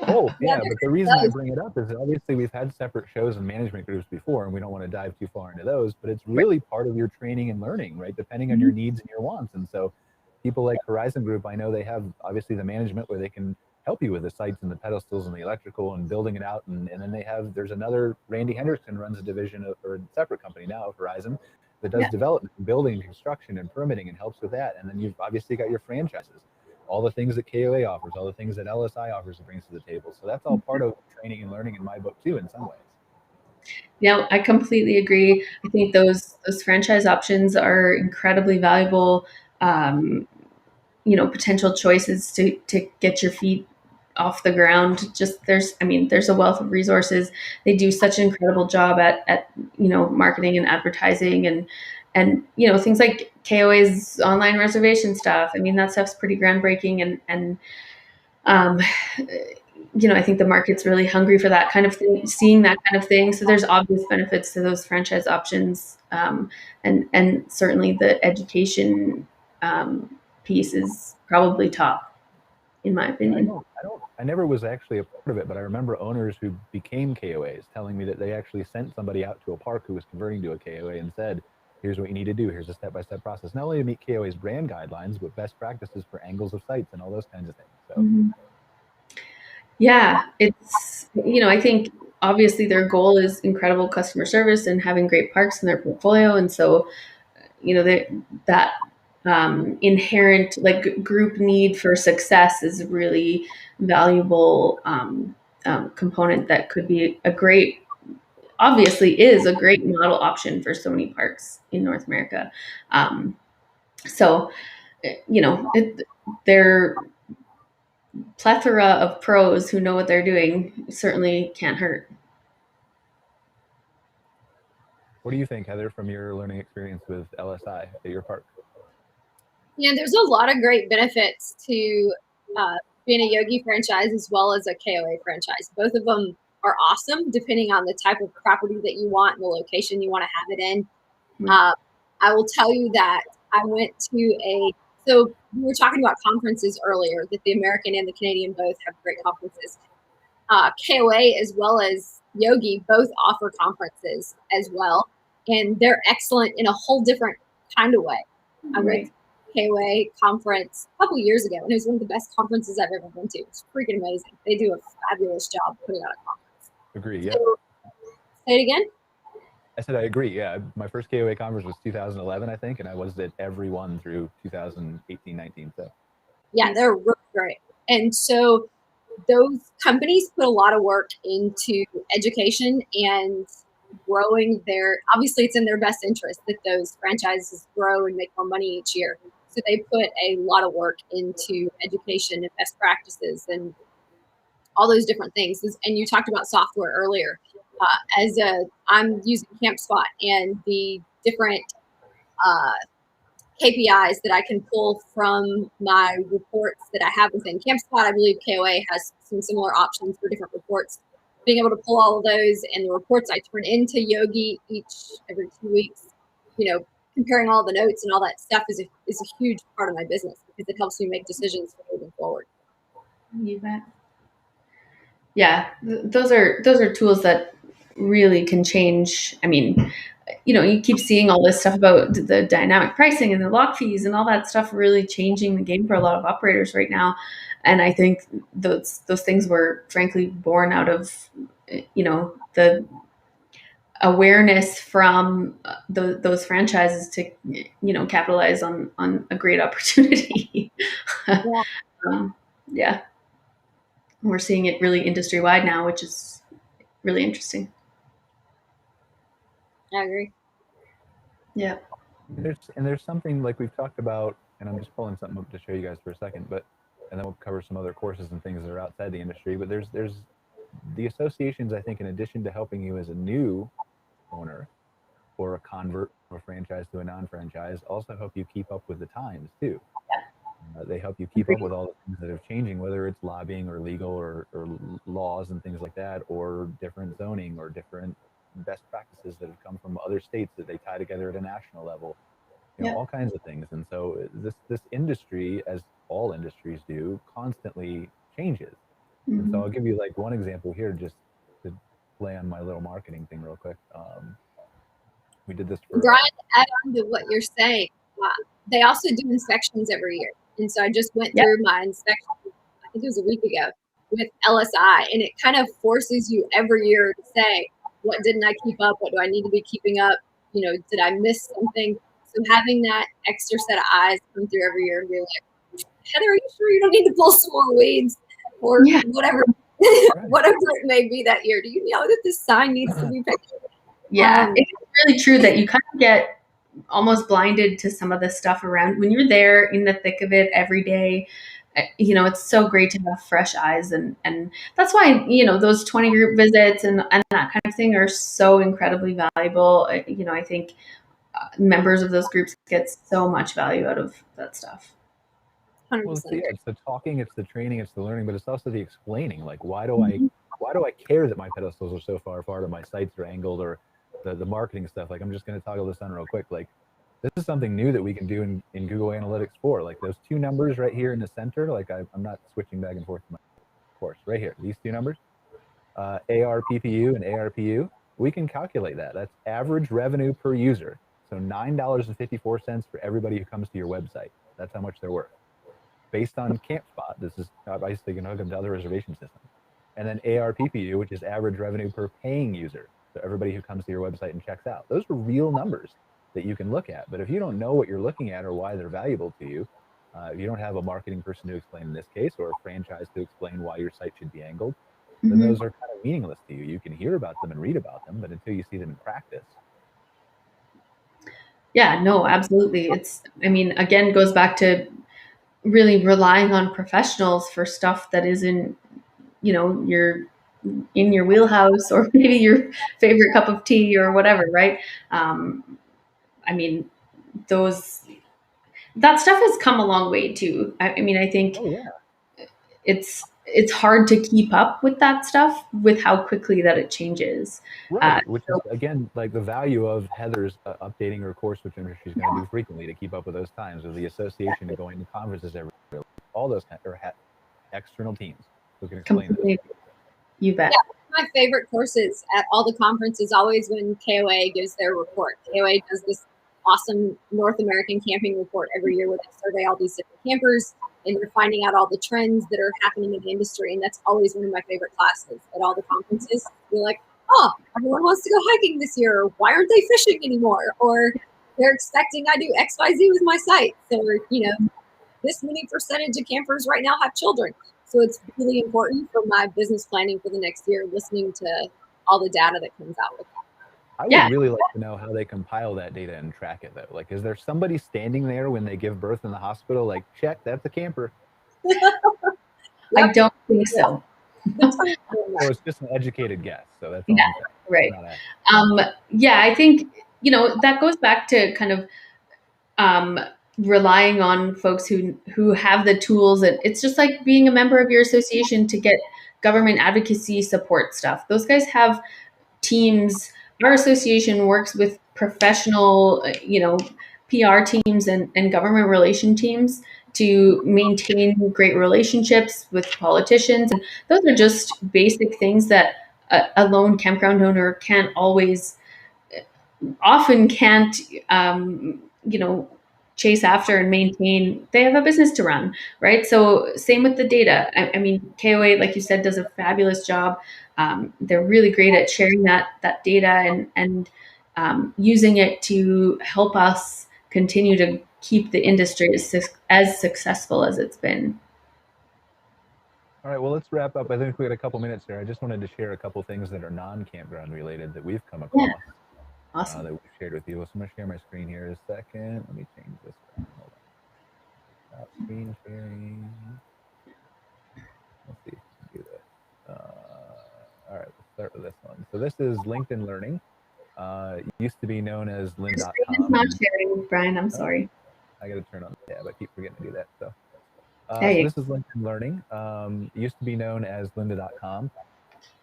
Both, yeah. But the reason I bring it up is that obviously we've had separate shows and management groups before, and we don't want to dive too far into those, but it's really part of your training and learning, right? Depending on your needs and your wants. And so people like Horizon Group, I know they have obviously the management where they can help you with the sites and the pedestals and the electrical and building it out. And then there's another, Randy Henderson runs a division or a separate company now of Horizon that does development and building and construction and permitting and helps with that. And then you've obviously got your franchises, all the things that KOA offers, all the things that LSI offers and brings to the table. So that's all part of training and learning in my book too, in some ways. Yeah, I completely agree. I think those franchise options are incredibly valuable, you know, potential choices to get your feet off the ground. Just there's a wealth of resources. They do such an incredible job at you know, marketing and advertising and you know, things like KOA's online reservation stuff. I mean, that stuff's pretty groundbreaking, and you know, I think the market's really hungry for that kind of thing, seeing that kind of thing. So there's obvious benefits to those franchise options, and certainly the education piece is probably top, in my opinion. I never was actually a part of it, but I remember owners who became KOAs telling me that they actually sent somebody out to a park who was converting to a KOA and said, here's what you need to do. Here's a step-by-step process, not only to meet KOA's brand guidelines, but best practices for angles of sites and all those kinds of things. So. Yeah, it's, you know, I think obviously their goal is incredible customer service and having great parks in their portfolio. And so, you know, that inherent like group need for success is a really valuable component that could be obviously is a great model option for so many parks in North America. So, you know, their plethora of pros who know what they're doing certainly can't hurt. What do you think, Heather, from your learning experience with LSI at your park? Yeah, there's a lot of great benefits to being a Yogi franchise as well as a KOA franchise. Both of them are awesome depending on the type of property that you want and the location you want to have it in. I will tell you that I went to so we were talking about conferences earlier, that the American and the Canadian both have great conferences. KOA as well as Yogi both offer conferences as well, and they're excellent in a whole different kind of way. I went to a KOA conference a couple years ago, and it was one of the best conferences I've ever been to. It's freaking amazing. They do a fabulous job putting on a conference. Agree, yeah. So, say it again? I said I agree, yeah. My first KOA conference was 2011, I think, and I was at every one through 2018, 19. So. Yeah, they're really great. And so those companies put a lot of work into education and growing obviously it's in their best interest that those franchises grow and make more money each year. So they put a lot of work into education and best practices and all those different things. And you talked about software earlier. I'm using CampSpot, and the different KPIs that I can pull from my reports that I have within CampSpot. I believe KOA has some similar options for different reports. Being able to pull all of those and the reports I turn into Yogi every 2 weeks, comparing all the notes and all that stuff is a huge part of my business because it helps me make decisions for moving forward. You bet. Yeah, those are tools that really can change. I mean, you keep seeing all this stuff about the dynamic pricing and the lock fees and all that stuff really changing the game for a lot of operators right now. And I think those things were frankly born out of, the awareness from those franchises to, capitalize on a great opportunity. Yeah. Yeah. We're seeing it really industry wide now, which is really interesting. I agree. Yeah. There's something like we've talked about, and I'm just pulling something up to show you guys for a second, and then we'll cover some other courses and things that are outside the industry. But there's the associations, I think, in addition to helping you as a new owner or a convert from a franchise to a non-franchise, also help you keep up with the times too. They help you keep up with all the things that are changing, whether it's lobbying or legal or laws and things like that, or different zoning or different best practices that have come from other states that they tie together at a national level, all kinds of things. And so this industry, as all industries do, constantly changes. Mm-hmm. And so I'll give you like one example here, just to play on my little marketing thing real quick. We did this for Brian, add on to what you're saying. They also do inspections every year. And so I just went through my inspection, I think it was a week ago, with LSI. And it kind of forces you every year to say, what didn't I keep up? What do I need to be keeping up? Did I miss something? So having that extra set of eyes come through every year and be like, Heather, are you sure you don't need to pull some more weeds or whatever, whatever it may be that year? Do you know that this sign needs to be picked up? Yeah, it's really true that you kind of get almost blinded to some of the stuff around when you're there in the thick of it every day. It's so great to have fresh eyes, and that's why those 20 group visits and that kind of thing are so incredibly valuable. I think members of those groups get so much value out of that stuff. 100%. Well, it's the talking, it's the training, it's the learning, but it's also the explaining. Like, why do I care that my pedestals are so far apart or my sights are angled, or the marketing stuff? Like, I'm just going to toggle this on real quick. Like, this is something new that we can do in Google Analytics 4. Like those two numbers right here in the center, like I'm not switching back and forth to my course. Right here, these two numbers, ARPPU and ARPU, we can calculate that. That's average revenue per user. So $9.54 for everybody who comes to your website. That's how much they're worth. Based on CampSpot, this is obviously going to hook them to other reservation systems. And then ARPPU, which is average revenue per paying user. So everybody who comes to your website and checks out. Those are real numbers that you can look at. But if you don't know what you're looking at or why they're valuable to you, if you don't have a marketing person to explain in this case, or a franchise to explain why your site should be angled, then those are kind of meaningless to you. You can hear about them and read about them, but until you see them in practice. Yeah, no, absolutely. Again, goes back to really relying on professionals for stuff that isn't, your in your wheelhouse or maybe your favorite cup of tea or whatever, right? That stuff has come a long way too. I think it's hard to keep up with that stuff with how quickly that it changes. Right, which is, again, like the value of Heather's updating her course, which she's going to do frequently to keep up with those times, or the association of going to conferences every year. All those external teams who can explain this. You bet. Yeah, one of my favorite courses at all the conferences always when KOA gives their report. KOA does this awesome North American camping report every year where they survey all these different campers and they're finding out all the trends that are happening in the industry. And that's always one of my favorite classes at all the conferences. You're like, oh, everyone wants to go hiking this year. Why aren't they fishing anymore? Or they're expecting I do XYZ with my site. So, this many percentage of campers right now have children. So it's really important for my business planning for the next year, listening to all the data that comes out with that. I would really like to know how they compile that data and track it, though. Like, is there somebody standing there when they give birth in the hospital? Like, check, that's a camper. I don't think so. So it's just an educated guess. So that's all I'm saying. Right. Yeah, I think, that goes back to kind of relying on folks who have the tools. And it's just like being a member of your association to get government advocacy support stuff. Those guys have teams. Our association works with professional, PR teams and government relation teams to maintain great relationships with politicians. And those are just basic things that a lone campground owner often can't, chase after and maintain. They have a business to run, right? So same with the data. I mean, KOA, like you said, does a fabulous job. They're really great at sharing that data and using it to help us continue to keep the industry as successful as it's been. All right, well, let's wrap up. I think we got a couple minutes here. I just wanted to share a couple things that are non-campground related that we've come across. Yeah. Awesome. That we've shared with you. So I'm going to share my screen here in a second. Let me change this. Hold on. Stop screen sharing. Let's see if we can do this. All right, let's start with this one. So this is LinkedIn Learning. It used to be known as Lynn.com. It's not sharing, Brian. I'm sorry. I got to turn on the tab. I keep forgetting to do that. So this is LinkedIn Learning. It used to be known as lynda.com,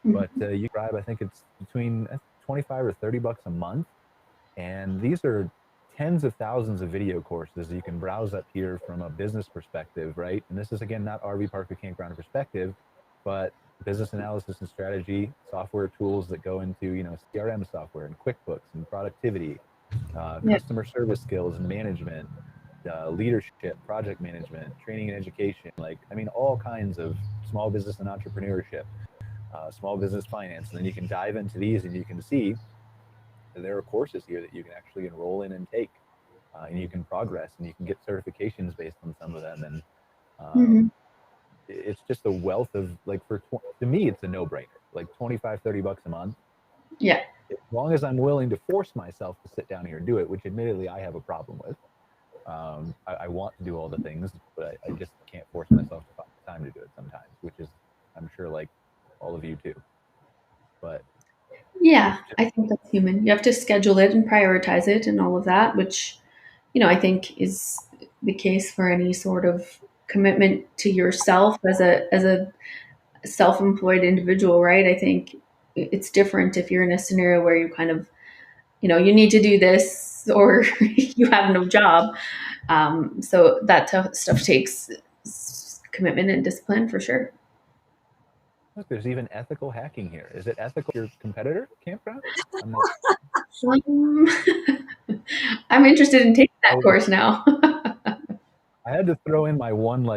but you subscribe. I think it's between 25 or 30 bucks a month, and these are tens of thousands of video courses you can browse up here from a business perspective, right? And this is, again, not RV park or campground perspective, but business analysis and strategy, software tools that go into, CRM software and QuickBooks and productivity, customer service skills and management, leadership, project management, training and education, all kinds of small business and entrepreneurship, small business finance. And then you can dive into these and you can see that there are courses here that you can actually enroll in and take, and you can progress and you can get certifications based on some of them. And it's just a wealth of, to me, it's a no-brainer, 25, 30 bucks a month. Yeah. As long as I'm willing to force myself to sit down here and do it, which admittedly I have a problem with. I want to do all the things, but I just can't force myself to find the time to do it sometimes, which is, I'm sure, like all of you too. But yeah, I think that's human. You have to schedule it and prioritize it and all of that, which, I think is the case for any sort of commitment to yourself as a self-employed individual, right? I think it's different if you're in a scenario where you kind of, you need to do this or you have no job. So that stuff takes commitment and discipline for sure. Look, there's even ethical hacking here. Is it ethical your competitor, campground? I'm interested in taking that course now. I had to throw in my one,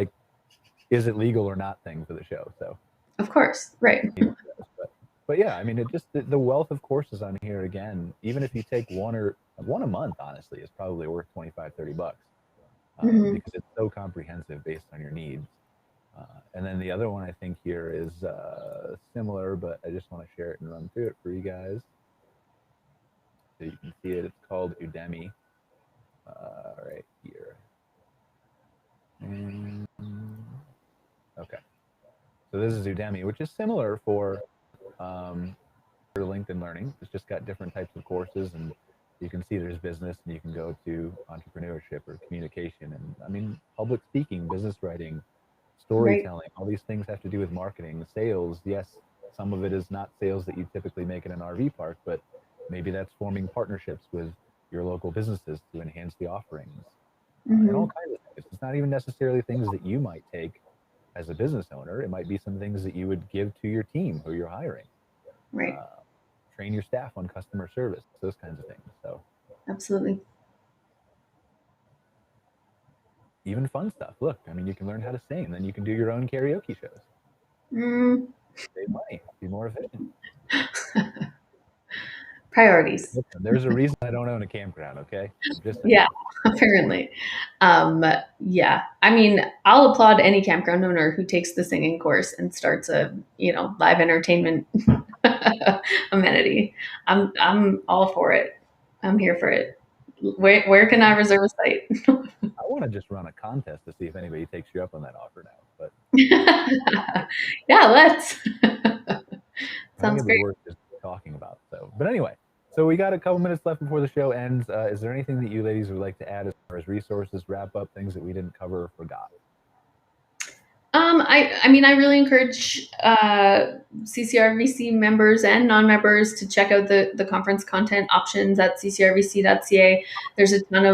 is it legal or not thing for the show. So of course, right. But yeah, I mean, it just, the wealth of courses on here, again, even if you take one a month, honestly, is probably worth 25, 30 bucks because it's so comprehensive based on your needs. And then the other one I think here is similar, but I just want to share it and run through it for you guys. So you can see it. It's called Udemy right here. Okay. So this is Udemy, which is similar for LinkedIn Learning. It's just got different types of courses, and you can see there's business, and you can go to entrepreneurship or communication, and public speaking, business writing, storytelling. Right. All these things have to do with marketing, sales. Yes, some of it is not sales that you typically make in an RV park, but maybe that's forming partnerships with your local businesses to enhance the offerings and all kinds of things. It's not even necessarily things that you might take as a business owner. It might be some things that you would give to your team who you're hiring. Right. Train your staff on customer service, those kinds of things. So absolutely. Even fun stuff. Look, you can learn how to sing, and then you can do your own karaoke shows. Save money, be more efficient. Priorities. Listen, there's a reason I don't own a campground, okay? Just Yeah, apparently. Yeah. I mean, I'll applaud any campground owner who takes the singing course and starts a, live entertainment amenity. I'm all for it. I'm here for it. Where can I reserve a site? I want to just run a contest to see if anybody takes you up on that offer now. But yeah, let's. I think Sounds it'd great. be worth just talking about. So, but anyway, so we got a couple minutes left before the show ends. Is there anything that you ladies would like to add as far as resources, wrap up, things that we didn't cover or forgot? I mean, I really encourage CCRVC members and non-members to check out the conference content options at ccrvc.ca. There's a ton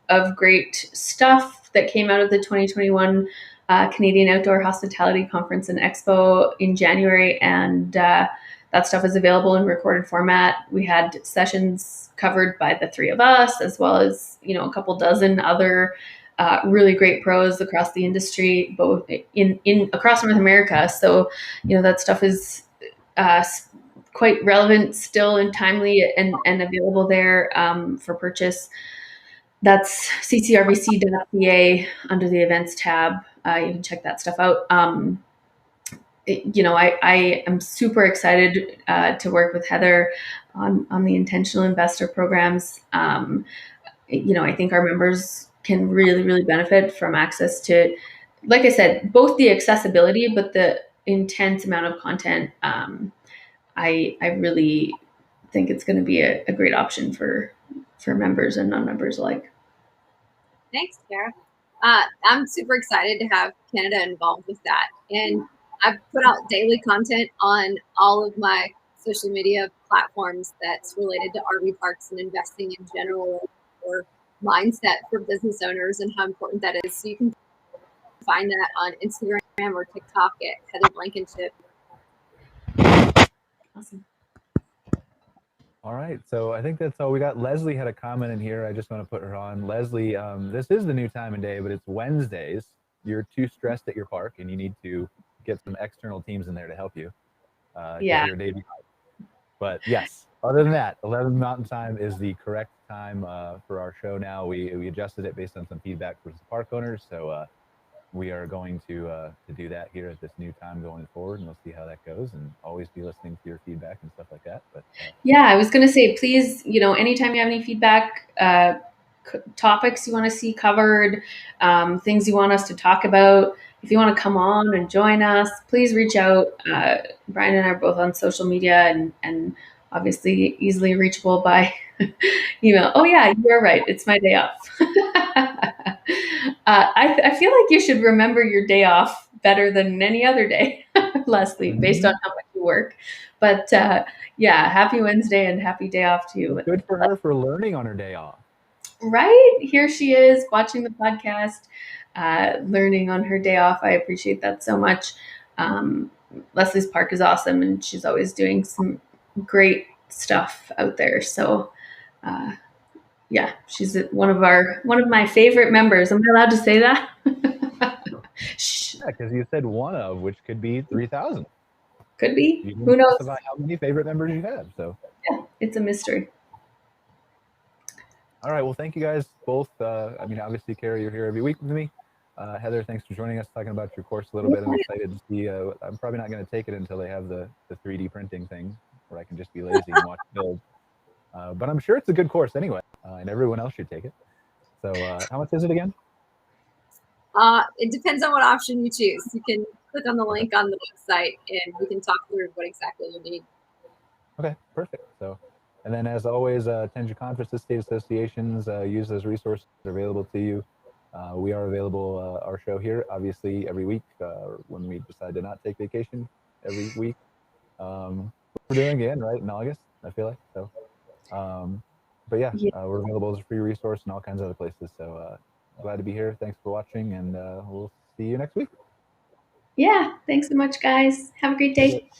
of great stuff that came out of the 2021 Canadian Outdoor Hospitality Conference and Expo in January, and that stuff is available in recorded format. We had sessions covered by the three of us, as well as a couple dozen other really great pros across the industry, both in across North America. So, that stuff is quite relevant still and timely and available there for purchase. That's ccrvc.ca under the events tab. You can check that stuff out. I am super excited to work with Heather on the intentional investor programs. I think our members can really, really benefit from access to, like I said, both the accessibility, but the intense amount of content. I really think it's going to be a great option for members and non-members alike. Thanks, Cara. I'm super excited to have Canada involved with that. And I've put out daily content on all of my social media platforms that's related to RV parks and investing in general, or mindset for business owners and how important that is. So you can find that on Instagram or TikTok at Heather Blankenship. Awesome. All right, so I think that's all we got. Leslie had a comment in here. I just want to put her on. Leslie, this is the new time of day, but it's Wednesdays. You're too stressed at your park, and you need to get some external teams in there to help you. Yeah. You're a day behind. But yes, other than that, 11 Mountain Time is the correct time for our show now. We adjusted it based on some feedback from the park owners, so we are going to do that here at this new time going forward, and we'll see how that goes, and always be listening to your feedback and stuff like that. But yeah, I was going to say, please, anytime you have any feedback, topics you want to see covered, things you want us to talk about, if you want to come on and join us, please reach out. Brian and I are both on social media and obviously easily reachable by email. Oh yeah, you're right. It's my day off. I feel like you should remember your day off better than any other day, Leslie, based on how much you work. But yeah, happy Wednesday and happy day off to you. Good for her for learning on her day off. Right? Here she is watching the podcast, learning on her day off. I appreciate that so much. Leslie's Park is awesome, and she's always doing some great stuff out there. So yeah, she's one of my favorite members. Am I allowed to say that? Yeah, because you said one of, which could be 3,000. Could be. You Who knows? about how many favorite members you have. So yeah, it's a mystery. All right. Well, thank you guys both. I mean, obviously, Cara, you're here every week with me. Heather, thanks for joining us, talking about your course a little bit. I'm excited to see. I'm probably not going to take it until they have the 3D printing thing, where I can just be lazy and watch build. But I'm sure it's a good course anyway, and everyone else should take it. So how much is it again? It depends on what option you choose. You can click on the link on the website, and we can talk through what exactly you need. Okay, perfect. So, and then as always, attend your conferences, state associations, use those resources available to you. We are available, our show here, obviously, every week when we decide to not take vacation every week. We're doing it again, right, in August, I feel like. So, but yeah, we're available as a free resource and all kinds of other places. So glad to be here. Thanks for watching, and we'll see you next week. Yeah, thanks so much, guys. Have a great day.